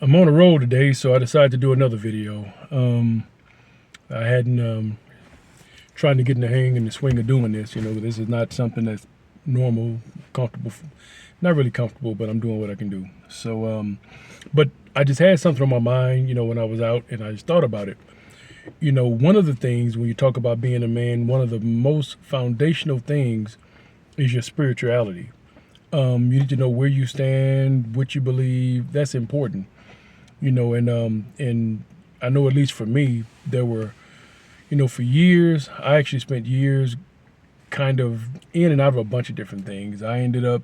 I'm on the road today, so I decided to do another video. I hadn't trying to get in the hang and the swing of doing this. This is not something that's normal, comfortable. Not really comfortable, but I'm doing what I can do. But I just had something on my mind, when I was out, and I just thought about it. One of the things when you talk about being a man, one of the most foundational things is your spirituality. You need to know where you stand, what you believe. That's important. And I know, at least for me, there were, for years, I actually spent years kind of in and out of a bunch of different things. I ended up,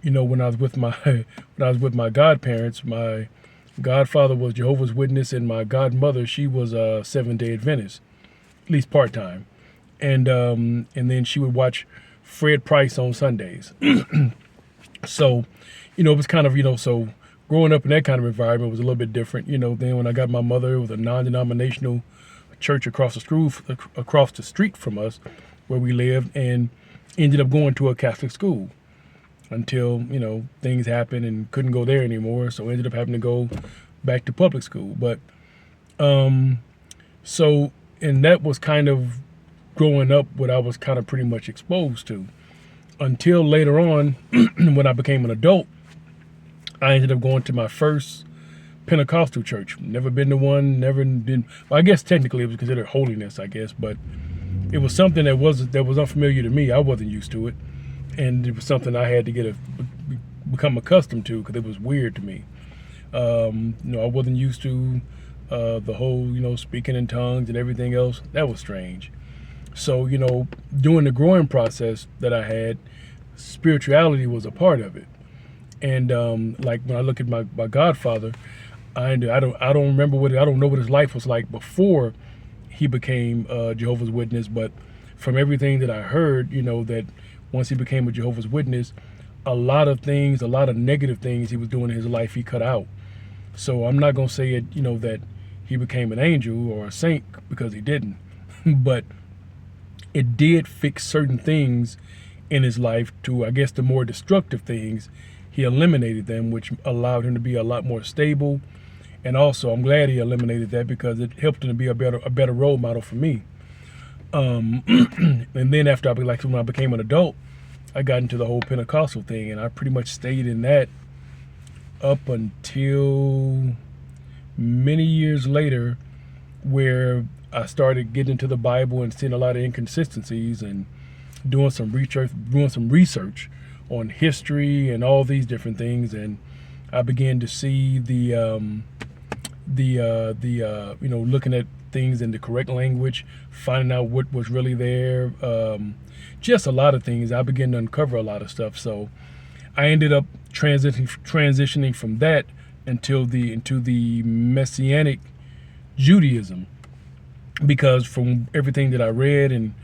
when I was with my when I was with my godparents, my godfather was Jehovah's Witness, and my godmother, she was a Seventh-day Adventist, at least part time, and then she would watch Fred Price on Sundays. So, it was kind of, so growing up in that kind of environment was a little bit different. Then when I got my mother, it was a non-denominational church across the street from us where we lived, and ended up going to a Catholic school until, things happened and couldn't go there anymore. So ended up having to go back to public school. But, so, and that was kind of growing up what I was kind of pretty much exposed to until later on when I became an adult. I ended up going to my first Pentecostal church. Never been to one, never did. Well, I guess technically it was considered holiness, I guess, but it was something that was unfamiliar to me. I wasn't used to it, and it was something I had to become accustomed to because it was weird to me. I wasn't used to the whole, speaking in tongues and everything else. That was strange. So, during the growing process that I had, spirituality was a part of it. And like when I look at my godfather, I don't remember I don't know what his life was like before he became Jehovah's Witness, but from everything that I heard, that once he became a Jehovah's Witness, a lot of negative things he was doing in his life, he cut out. So I'm not gonna say it, that he became an angel or a saint, because he didn't, but it did fix certain things in his life. To, I guess, the more destructive things, he eliminated them, which allowed him to be a lot more stable. And also, I'm glad he eliminated that because it helped him to be a better role model for me. And then after when I became an adult, I got into the whole Pentecostal thing, and I pretty much stayed in that up until many years later, where I started getting into the Bible and seeing a lot of inconsistencies and doing some research on history and all these different things. And I began to see looking at things in the correct language, finding out what was really there. Just a lot of things. I began to uncover a lot of stuff. So I ended up transitioning from that into the Messianic Judaism, because from everything that I read and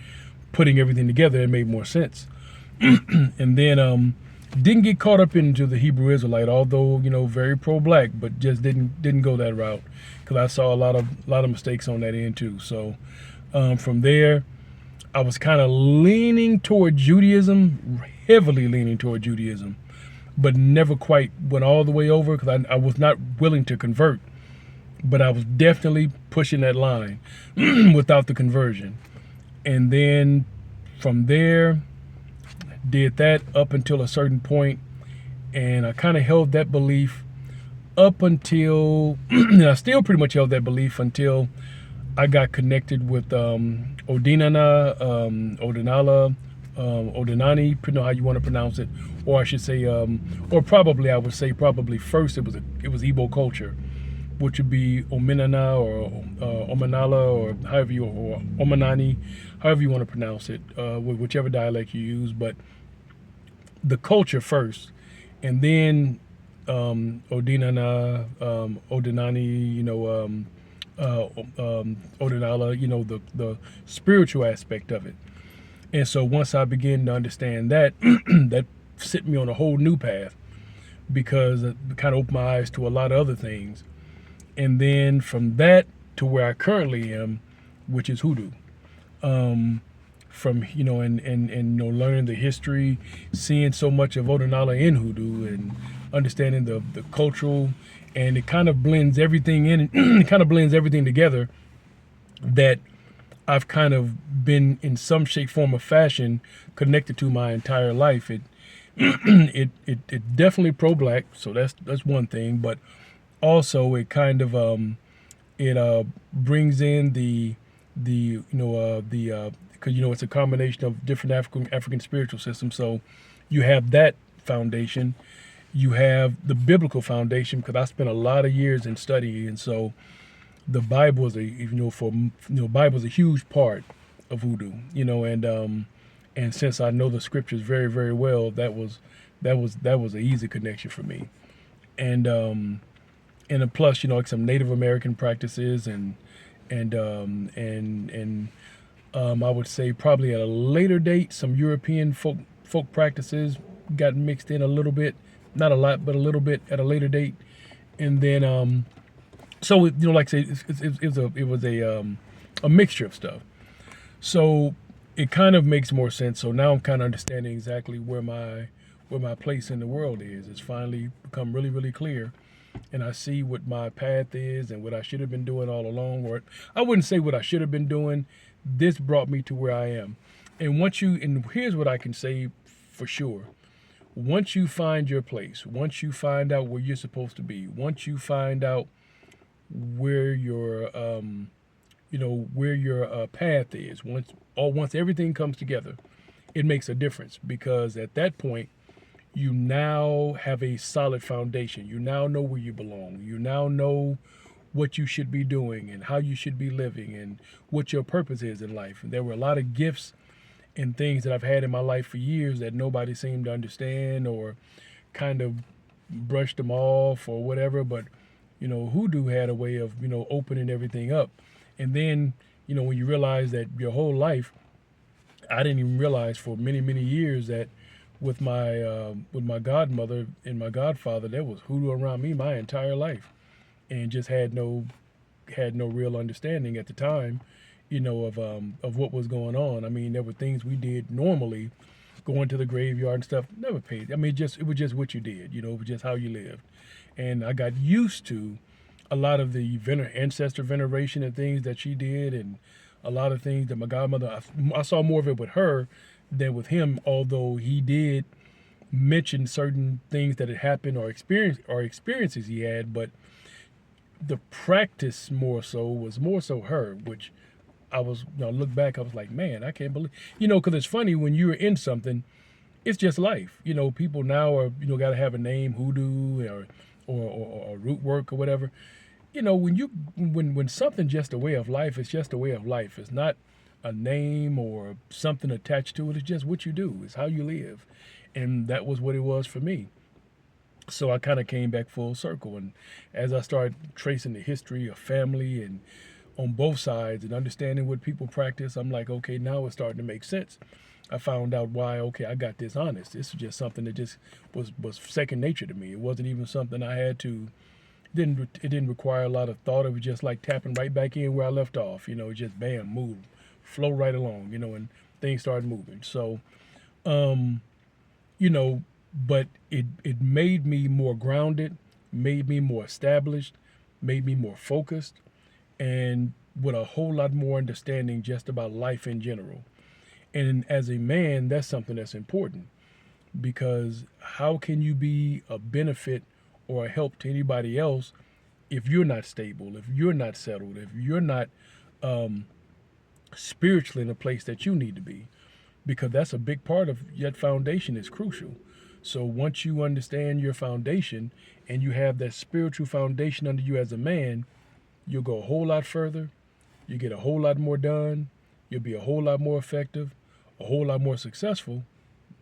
putting everything together, it made more sense. And then didn't get caught up into the Hebrew Israelite, although very pro-black, but just didn't go that route because I saw a lot of mistakes on that end too. So from there, I was kind of leaning toward Judaism, heavily leaning toward Judaism, but never quite went all the way over because I was not willing to convert. But I was definitely pushing that line without the conversion. And then from there, did that up until a certain point, and I kind of held that belief up until I still pretty much held that belief until I got connected with Odinani, depending on how you want to pronounce it, or I should say, or probably I would say first it was Igbo culture, which would be Omenana or Omanala, or or Omanani, however you want to pronounce it, whichever dialect you use. But the culture first, and then Odinana, Odinani, Odinala, the spiritual aspect of it. And so once I began to understand that, that set me on a whole new path, because it kind of opened my eyes to a lot of other things. And then from that to where I currently am, which is hoodoo. From and learning the history, seeing so much of Odinala in hoodoo, and understanding the cultural, and it kind of blends everything in. It kind of blends everything together that I've kind of been in some shape, form, or fashion connected to my entire life. It it definitely pro-black, so that's one thing, but also it kind of it brings in the the because it's a combination of different African spiritual systems. So you have that foundation, you have the biblical foundation, because I spent a lot of years in study, and so the Bible is Bible is a huge part of voodoo, and since I know the scriptures very, very well, that was an easy connection for me. And and plus, like some Native American practices, and I would say probably at a later date some European folk practices got mixed in a little bit, not a lot, but a little bit at a later date. And then so like I say, it was a mixture of stuff. So it kind of makes more sense. So now I'm kind of understanding exactly where my place in the world is. It's finally become really, really clear, and I see what my path is and what I should have been doing all along. Or I wouldn't say what I should have been doing. This brought me to where I am. And here's what I can say for sure. Once you find your place, once you find out where you're supposed to be, once you find out where your path is, once everything comes together, it makes a difference, because at that point you now have a solid foundation. You now know where you belong. You now know what you should be doing and how you should be living and what your purpose is in life. And there were a lot of gifts and things that I've had in my life for years that nobody seemed to understand, or kind of brushed them off or whatever. But hoodoo had a way of opening everything up. And then when you realize that your whole life, I didn't even realize for many, many years that with my godmother and my godfather, there was hoodoo around me my entire life, and just had no real understanding at the time, of what was going on. I mean, there were things we did normally, going to the graveyard and stuff. Never paid. I mean, it was just what you did. It was just how you lived, and I got used to a lot of the ancestor veneration and things that she did, and a lot of things that my godmother. I saw more of it with her than with him, although he did mention certain things that had happened or experiences he had, but the practice was more so her, which I was, look back, I was like, man, I can't believe, because it's funny when you're in something, it's just life. People now are, got to have a name, hoodoo or root work or whatever. When something's just a way of life, it's just a way of life. It's not a name or something attached to it. It's just what you do. It's how you live. And that was what it was for me. So I kind of came back full circle. And as I started tracing the history of family and on both sides and understanding what people practice, I'm like, okay, now it's starting to make sense. I found out why, okay, I got this honest. This was just something that just was second nature to me. It wasn't even something I had to, it didn't require a lot of thought. It was just like tapping right back in where I left off, just bam, move, flow right along, and things started moving. So, you know, but it made me more grounded, made me more established, made me more focused, and with a whole lot more understanding just about life in general. And as a man, that's something that's important, because how can you be a benefit or a help to anybody else if you're not stable, if you're not settled, if you're not spiritually in a place that you need to be? Because that's a big part of that foundation is crucial. So once you understand your foundation and you have that spiritual foundation under you as a man, you'll go a whole lot further. You get a whole lot more done. You'll be a whole lot more effective, a whole lot more successful.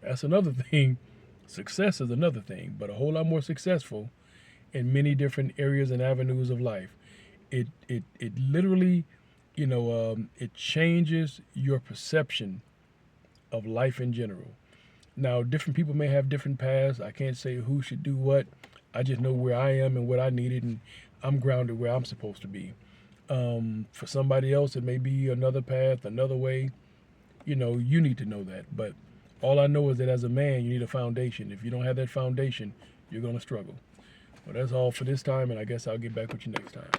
That's another thing. Success is another thing, but a whole lot more successful in many different areas and avenues of life. It literally, it changes your perception of life in general. Now, different people may have different paths. I can't say who should do what. I just know where I am and what I needed, and I'm grounded where I'm supposed to be. For somebody else, it may be another path, another way. You need to know that. But all I know is that as a man, you need a foundation. If you don't have that foundation, you're going to struggle. Well, that's all for this time, and I guess I'll get back with you next time.